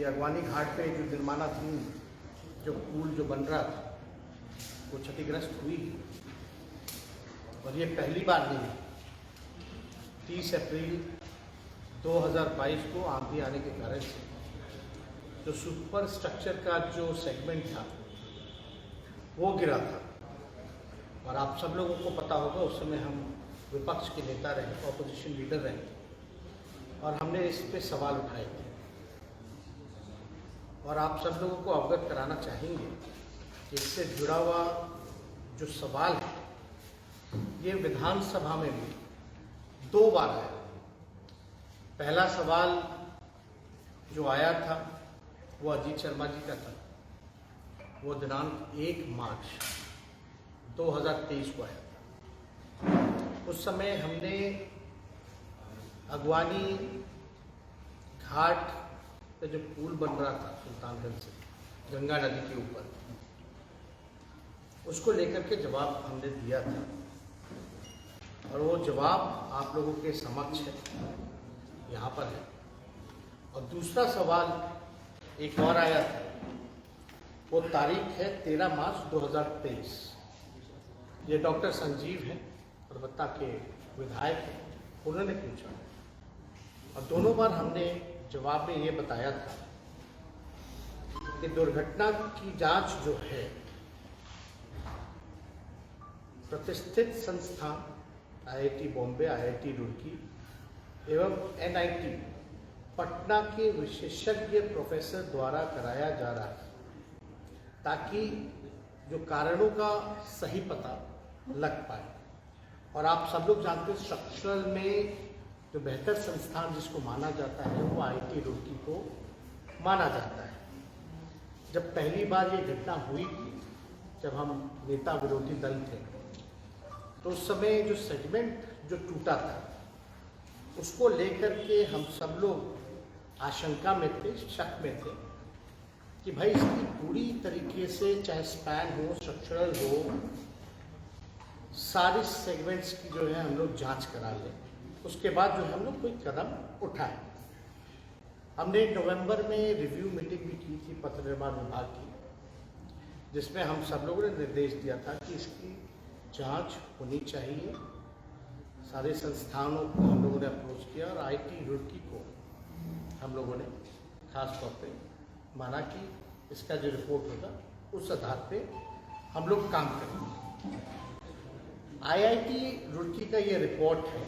कि अगवानी घाट पे जो निर्माणाधीन जो पुल जो बन रहा था वो क्षतिग्रस्त हुई और ये पहली बार नहीं। 30 अप्रैल 2022 को आंधी आने के कारण से जो सुपर स्ट्रक्चर का जो सेगमेंट था वो गिरा था और आप सब लोगों को पता होगा उस समय हम विपक्ष के नेता रहे, ऑपोजिशन लीडर रहे और हमने इस पे सवाल उठाए थे और आप सब लोगों को अवगत कराना चाहेंगे कि इससे जुड़ा हुआ जो सवाल है ये विधानसभा में भी 2 बार आया। पहला सवाल जो आया था वो अजीत शर्मा जी का था, वो दिनांक 1 मार्च 2023 को आया था। उस समय हमने अगवानी घाट पे जो पुल बन रहा था सुल्तानगंज से गंगा नदी के ऊपर, उसको लेकर के जवाब हमने दिया था और वो जवाब आप लोगों के समक्ष है, यहाँ पर है। और दूसरा सवाल एक और आया था, वो तारीख है 13 मार्च 2023। ये डॉक्टर संजीव हैं, परबत्ता के विधायक हैं, उन्होंने पूछा और दोनों बार हमने जवाब में ये बताया था कि दुर्घटना की जांच जो है प्रतिष्ठित संस्थान IIT बॉम्बे, IIT रुड़की एवं NIT पटना के विशेषज्ञ प्रोफेसर द्वारा कराया जा रहा है ताकि जो कारणों का सही पता लग पाए। और आप सब लोग जानते हैं स्ट्रक्चरल में जो बेहतर संस्थान जिसको माना जाता है वो IIT रुड़की को माना जाता है। जब पहली बार ये घटना हुई थी, जब हम नेता विरोधी दल थे, तो उस समय जो सेगमेंट जो टूटा था उसको लेकर के हम सब लोग आशंका में थे, शक में थे कि भाई इसकी पूरी तरीके से चाहे स्पैन हो, स्ट्रक्चरल हो, सारे सेगमेंट्स की जो है हम लोग जांच करा लें, उसके बाद जो है हम लोग कोई कदम उठाएं। हमने नवंबर में रिव्यू मीटिंग भी की थी पथ निर्माण विभाग की, जिसमें हम सब लोगों ने निर्देश दिया था कि इसकी जांच होनी चाहिए। सारे संस्थानों को हम लोगों ने अप्रोच किया और IIT रुड़की को हम लोगों ने खास तौर पे माना कि इसका जो रिपोर्ट होगा उस आधार पे हम लोग काम करेंगे। IIT रुड़की का ये रिपोर्ट है,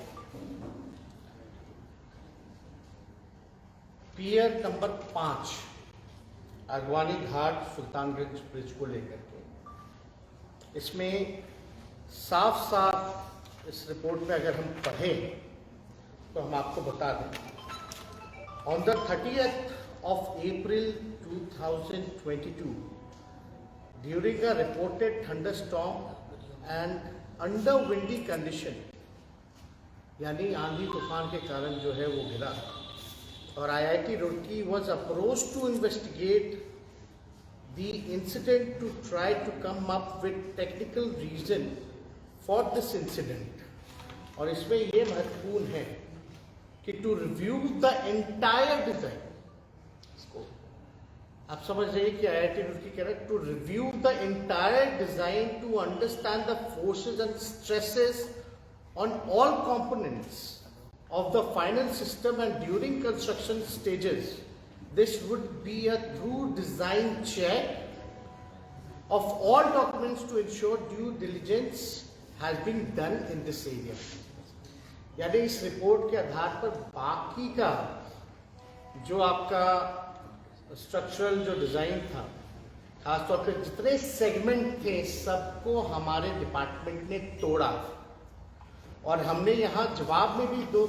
पियर नंबर 5 अगवानी घाट सुल्तानगंज ब्रिज को लेकर के। इसमें साफ साफ इस रिपोर्ट में अगर हम पढ़ें तो हम आपको बता दें, on the 30th of April 2022 during a reported thunderstorm and under windy condition, यानी आंधी तूफान के कारण जो है वो गिरा और IIT Roorkee was approached to investigate the incident to try to come up with technical reason for this incident। और इसमें ये महत्वपूर्ण है कि to review the entire design, आप समझ रहे कि IIT रुड़की कह रहा है to review the entire design to understand the forces and stresses on all components of the final system and during construction stages. This would be a thorough design check of all documents to ensure due diligence has been done in this area। यानी इस report के आधार पर बाकी का जो आपका structural जो design था, खासतौर पे जितने सेगमेंट थे, सबको हमारे डिपार्टमेंट ने तोड़ा और हमने यहाँ जवाब में भी 2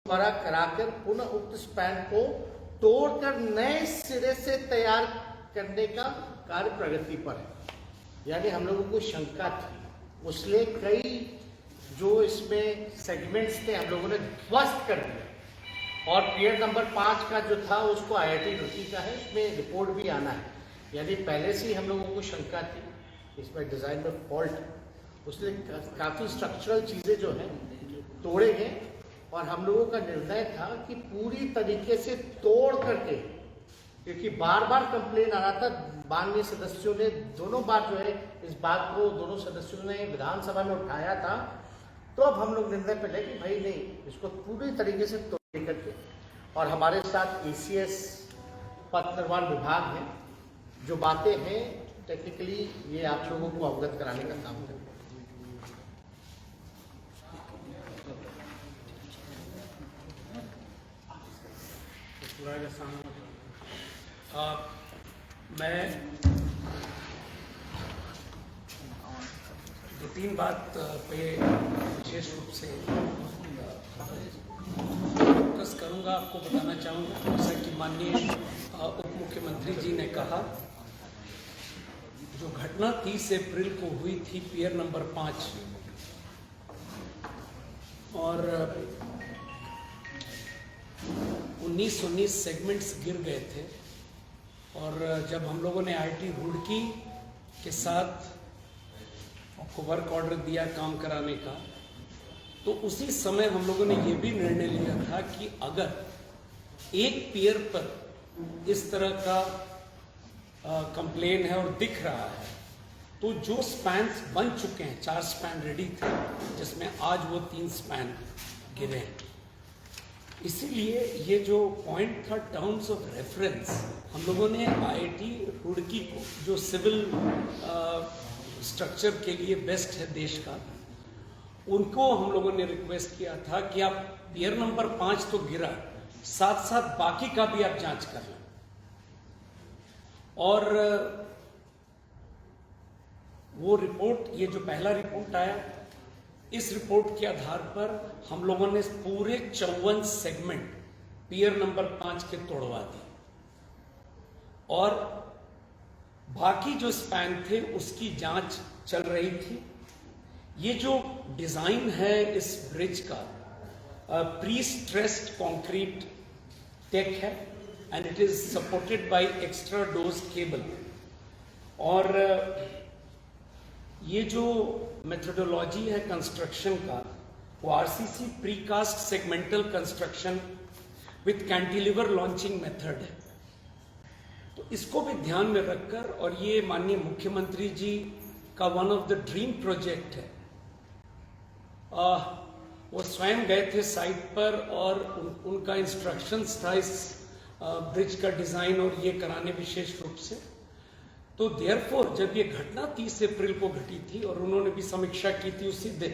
द्वारा कराकर पुनः उक्त स्पैन को तोड़कर नए सिरे से तैयार करने का कार्य प्रगति पर है। यानी हम लोगों को शंका थी, उसलिए कई जो इसमें सेगमेंट्स थे हम लोगों ने ध्वस्त कर दिया और पियर नंबर 5 का जो था उसको IIT रुड़की का है, इसमें रिपोर्ट भी आना है। यानी पहले से ही हम लोगों को शंका थी इसमें डिज़ाइन में फॉल्ट, उसलिए काफ़ी स्ट्रक्चरल चीज़ें जो हैं तोड़े गए और हम लोगों का निर्णय था कि पूरी तरीके से तोड़ करके, क्योंकि बार बार कंप्लेन आ रहा था, माननीय सदस्यों ने दोनों बार जो है इस बात को दोनों सदस्यों ने विधानसभा में उठाया था, तो अब हम लोग निर्णय पे ले कि भाई नहीं, इसको पूरी तरीके से तोड़ करके। और हमारे साथ ACS पथ निर्माण विभाग है, जो बातें हैं टेक्निकली ये आप लोगों को अवगत कराने का काम करें। मैं 2-3 बात पे विशेष रूप से फोकस करूंगा। आपको बताना चाहूँगा, जैसा कि माननीय उप मुख्यमंत्री जी ने कहा, जो घटना 30 अप्रैल को हुई थी पियर नंबर 5, और 19 सेगमेंट्स गिर गए थे। और जब हम लोगों ने IIT रुड़की के साथ को वर्क ऑर्डर दिया काम कराने का, तो उसी समय हम लोगों ने ये भी निर्णय लिया था कि अगर एक पियर पर इस तरह का कंप्लेन है और दिख रहा है, तो जो स्पैन्स बन चुके हैं, 4 स्पैन रेडी थे, जिसमें आज वो 3 स्पैन गिरे हैं। इसीलिए ये जो पॉइंट था टर्म्स ऑफ रेफरेंस, हम लोगों ने IIT रुड़की को, जो सिविल स्ट्रक्चर के लिए बेस्ट है देश का, उनको हम लोगों ने रिक्वेस्ट किया था कि आप पियर नंबर 5 तो गिरा, साथ साथ बाकी का भी आप जांच कर लें। और वो रिपोर्ट, ये जो पहला रिपोर्ट आया, इस रिपोर्ट के आधार पर हम लोगों ने पूरे 54 सेगमेंट पियर नंबर 5 के तोड़वा दिए, और बाकी जो स्पैन थे उसकी जांच चल रही थी। ये जो डिजाइन है इस ब्रिज का, प्री स्ट्रेस्ड कंक्रीट टेक है, and it is supported by extra dose cable. और ये जो मेथोडोलॉजी है कंस्ट्रक्शन का, वो RCC precast segmental construction with cantilever launching method है। तो इसको भी ध्यान में रखकर, और ये माननीय मुख्यमंत्री जी का one of the dream project है। वो स्वयं गए थे साइट पर, और उनका इंस्ट्रक्शंस था इस ब्रिज का डिजाइन और ये कराने विशेष रूप से। तो देयरफॉर जब ये घटना 30 अप्रैल को घटी थी, और उन्होंने भी समीक्षा की थी उसी दिन,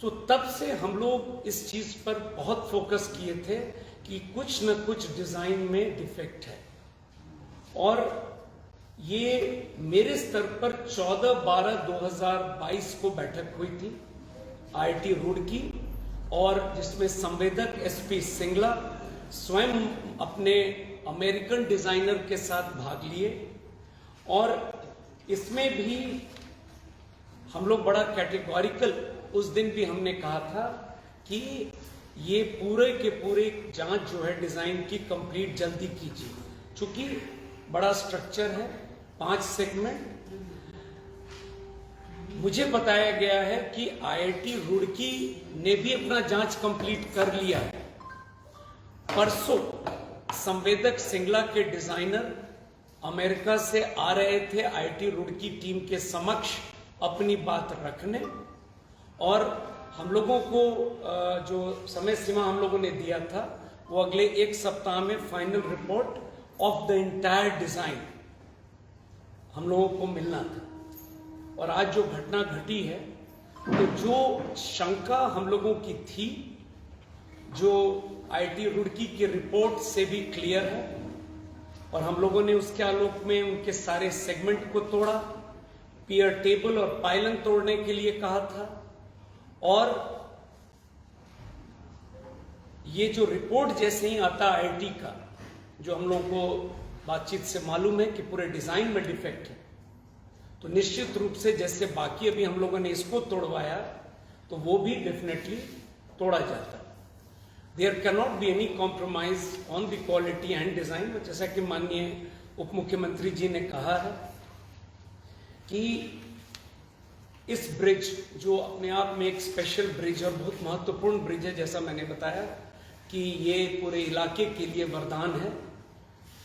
तो तब से हम लोग इस चीज पर बहुत फोकस किए थे कि कुछ न कुछ डिजाइन में डिफेक्ट है। और ये मेरे स्तर पर 14/12/2022 को बैठक हुई थी IIT रुड़की, और जिसमें संवेदक SP सिंगला स्वयं अपने अमेरिकन डिजाइनर के साथ भाग लिए। और इसमें भी हम लोग बड़ा कैटेगोरिकल, उस दिन भी हमने कहा था कि ये पूरे के पूरे जांच जो है डिजाइन की कंप्लीट जल्दी कीजिए, चूंकि बड़ा स्ट्रक्चर है, 5 सेगमेंट। मुझे बताया गया है कि IIT रुड़की ने भी अपना जांच कंप्लीट कर लिया है। परसों संवेदक सिंगला के डिजाइनर अमेरिका से आ रहे थे IIT रुड़की टीम के समक्ष अपनी बात रखने, और हम लोगों को जो समय सीमा हम लोगों ने दिया था, वो अगले 1 सप्ताह में final report of the entire design हम लोगों को मिलना था। और आज जो घटना घटी है, तो जो शंका हम लोगों की थी, जो IIT रुड़की की रिपोर्ट से भी क्लियर है, और हम लोगों ने उसके आलोक में उनके सारे सेगमेंट को तोड़ा, पियर टेबल और पाइलन तोड़ने के लिए कहा था। और ये जो रिपोर्ट जैसे ही आता IIT का, जो हम लोगों को बातचीत से मालूम है कि पूरे डिजाइन में डिफेक्ट है, तो निश्चित रूप से जैसे बाकी अभी हम लोगों ने इसको तोड़वाया, तो वो भी डेफिनेटली तोड़ा जाता। There can not be any compromise on the quality and design. जैसा कि माननीय उप मुख्यमंत्री जी ने कहा है कि इस ब्रिज जो अपने आप में एक स्पेशल ब्रिज और बहुत महत्वपूर्ण ब्रिज है, जैसा मैंने बताया कि ये पूरे इलाके के लिए वरदान है,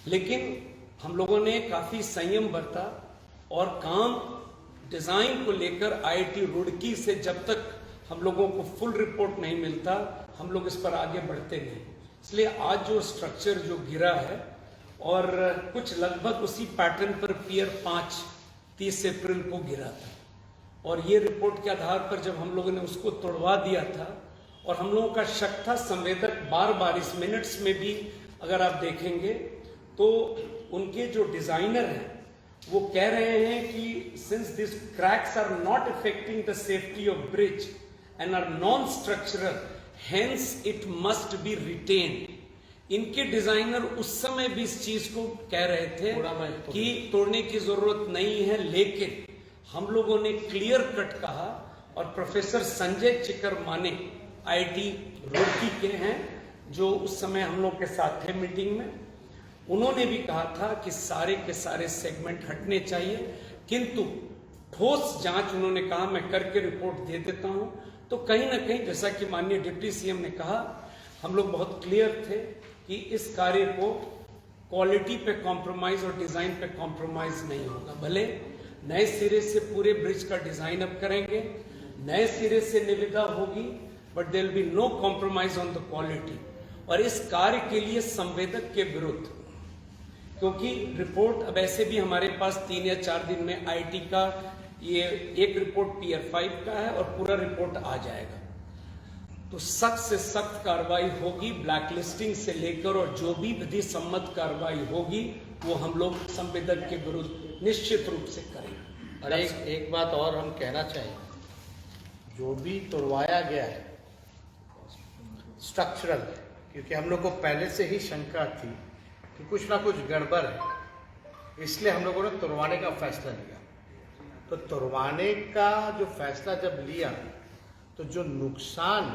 लेकिन हम लोगों ने काफी संयम बरता और काम डिजाइन को लेकर आईआईटी रुड़की से जब तक हम लोगों को फुल रिपोर्ट नहीं मिलता हम लोग इस पर आगे बढ़ते नहीं। इसलिए आज जो स्ट्रक्चर जो गिरा है और कुछ लगभग उसी पैटर्न पर पियर 5 30 अप्रैल को गिरा था, और ये रिपोर्ट के आधार पर जब हम लोगों ने उसको तोड़वा दिया था और हम लोगों का शक था, संवेदक बार बार इस मिनट्स में भी अगर आप देखेंगे तो उनके जो डिजाइनर हैं वो कह रहे हैं कि since this cracks are not affecting the safety of bridge and are non structural hence it must be retained. इनके डिजाइनर उस समय भी इस चीज को कह रहे थे कि तोड़ने की जरूरत नहीं है, लेकिन हम लोगों ने क्लियर कट कहा और प्रोफेसर संजय चिकरमाने आईआईटी रुड़की के हैं जो उस समय हम लोग के साथ थे मीटिंग में, उन्होंने भी कहा था कि सारे के सारे सेगमेंट हटने चाहिए, किंतु ठोस जांच उन्होंने कहा मैं करके रिपोर्ट दे देता हूं। तो कहीं ना कहीं जैसा कि माननीय डिप्टी सीएम ने कहा, हम लोग बहुत क्लियर थे कि इस कार्य को क्वालिटी पे कॉम्प्रोमाइज और डिजाइन पे कॉम्प्रोमाइज नहीं होगा। भले नए सिरे से पूरे ब्रिज का डिजाइन अप करेंगे, नए सिरे से निविदा होगी, but there will be no compromise on the quality. और इस कार्य के लिए संवेदक के विरुद्ध, क्योंकि रिपोर्ट अब ऐसे भी हमारे पास 3 या 4 दिन में आईटी का ये एक रिपोर्ट पीयर 5 का है और पूरा रिपोर्ट आ जाएगा, तो सख्त से सख्त कार्रवाई होगी, ब्लैकलिस्टिंग से लेकर और जो भी विधि सम्मत कार्रवाई होगी वो हम लोग संवेदक के विरुद्ध निश्चित रूप से करेंगे। और एक बात और हम कहना चाहिए, जो भी तोड़वाया गया है स्ट्रक्चरल, क्योंकि हम लोग को पहले से ही शंका थी कि कुछ ना कुछ गड़बड़ है, इसलिए हम लोगों ने तोड़वाने का फैसला लिया। तो तोड़वाने का जो फैसला जब लिया तो जो नुकसान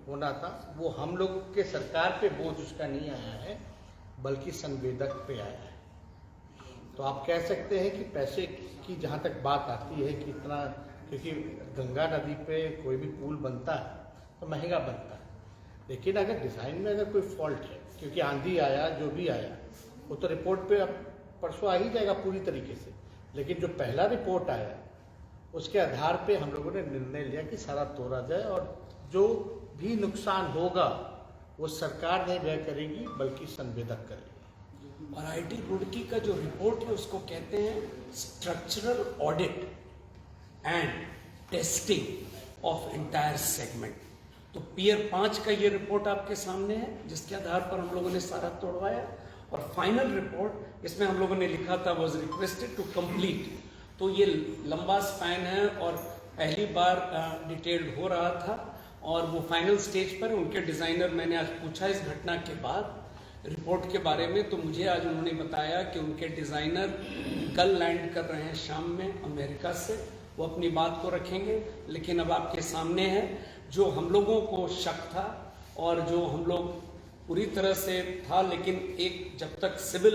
होना था वो हम लोग के सरकार पे बोझ उसका नहीं आया है, बल्कि संवेदक पे आया है। तो आप कह सकते हैं कि पैसे की जहाँ तक बात आती है कि इतना, क्योंकि गंगा नदी पे कोई भी पुल बनता है तो महंगा बनता है, लेकिन अगर डिज़ाइन में अगर कोई फॉल्ट है, क्योंकि आंधी आया जो भी आया वो तो रिपोर्ट पे अब परसों आ ही जाएगा पूरी तरीके से, लेकिन जो पहला रिपोर्ट आया उसके आधार पे हम लोगों ने निर्णय लिया कि सारा तोड़ा जाए और जो भी नुकसान होगा वो सरकार नहीं व्यय करेगी बल्कि संवेदक करेगी। और आईआईटी रुड़की का जो रिपोर्ट है उसको कहते हैं structural audit and testing of entire segment. तो पियर 5 का ये रिपोर्ट आपके सामने है जिसके आधार पर हम लोगों ने सारा तोड़वाया, और फाइनल रिपोर्ट इसमें हम लोगों ने लिखा था वाज रिक्वेस्टेड टू कंप्लीट। तो ये लंबा स्पैन है और पहली बार डिटेल्ड हो रहा था और वो फाइनल स्टेज पर उनके डिजाइनर, मैंने आज पूछा इस घटना के बाद रिपोर्ट के बारे में, तो मुझे आज उन्होंने बताया कि उनके डिजाइनर कल लैंड कर रहे हैं शाम में अमेरिका से, वो अपनी बात को रखेंगे। लेकिन अब आपके सामने है जो हम लोगों को शक था और जो हम लोग पूरी तरह से था, लेकिन एक जब तक सिविल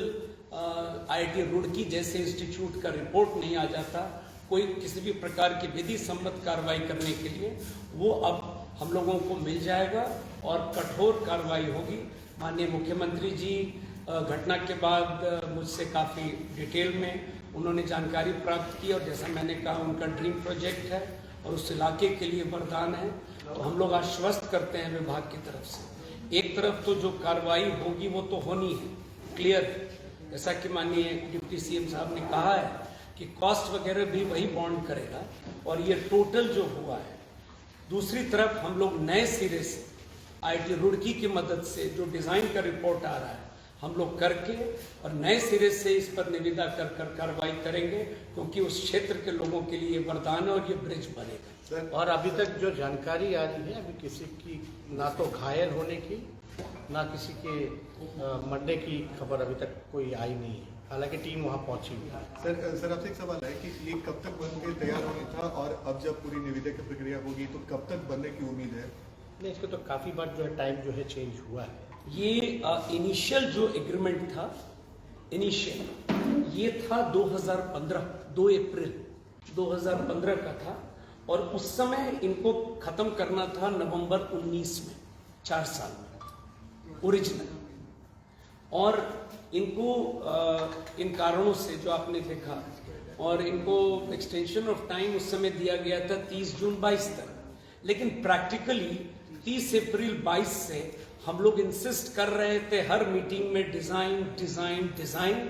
आईआईटी रुड़की जैसे इंस्टीट्यूट का रिपोर्ट नहीं आ जाता कोई किसी भी प्रकार की विधि सम्मत कार्रवाई करने के लिए, वो अब हम लोगों को मिल जाएगा और कठोर कार्रवाई होगी। माननीय मुख्यमंत्री जी घटना के बाद मुझसे काफ़ी डिटेल में उन्होंने जानकारी प्राप्त की, और जैसा मैंने कहा उनका ड्रीम प्रोजेक्ट है और उस इलाके के लिए वरदान है। तो हम लोग आश्वस्त करते हैं विभाग की तरफ से, एक तरफ तो जो कार्रवाई होगी वो तो होनी है, क्लियर है, जैसा कि माननीय डिप्टी सीएम साहब ने कहा है कि कॉस्ट वगैरह भी वही बॉन्ड करेगा और ये टोटल जो हुआ है। दूसरी तरफ हम लोग नए सिरे से आईआईटी रुड़की की मदद से जो डिजाइन का रिपोर्ट आ रहा है हम लोग करके और नए सिरे से इस पर निविदा कर कार्रवाई करेंगे, क्योंकि उस क्षेत्र के लोगों के लिए वरदान है और ये ब्रिज बनेगा। और अभी तक जो जानकारी आ रही है, अभी किसी की ना तो घायल होने की ना किसी के मरने की खबर अभी तक कोई आई नहीं है, हालांकि टीम वहाँ पहुंची हुई है। सर आपसे एक सवाल है कि ये कब तक बन के तैयार होना था और अब जब पूरी निविदा की प्रक्रिया होगी तो कब तक बनने की उम्मीद है? नहीं, इसको तो काफ़ी बार जो है टाइम जो है चेंज हुआ है। ये इनिशियल जो एग्रीमेंट था, इनिशियल ये था 2015 2 अप्रैल 2015 का था, और उस समय इनको खत्म करना था नवंबर 19 में, 4 साल में ओरिजिनल। और इनको इन कारणों से जो आपने देखा, और इनको एक्सटेंशन ऑफ टाइम उस समय दिया गया था 30 जून 22 तक, लेकिन प्रैक्टिकली 30 अप्रैल 22 से हम लोग इंसिस्ट कर रहे थे हर मीटिंग में डिजाइन डिजाइन डिजाइन,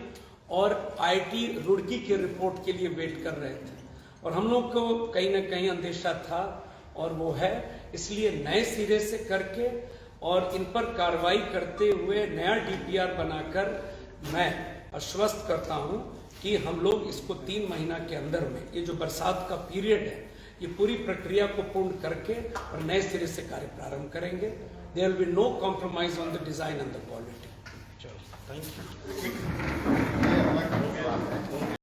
और आईआईटी रुड़की के रिपोर्ट के लिए वेट कर रहे थे। और हम लोग को कहीं ना कहीं अंदेशा था, और वो है, इसलिए नए सिरे से करके और इन पर कार्रवाई करते हुए नया डीपीआर बनाकर मैं आश्वस्त करता हूं कि हम लोग इसको 3 महीना के अंदर में, ये जो बरसात का पीरियड है, ये पूरी प्रक्रिया को पूर्ण करके और नए सिरे से कार्य प्रारंभ करेंगे। There will be no compromise on the design and the quality. चलो, थैंक यू।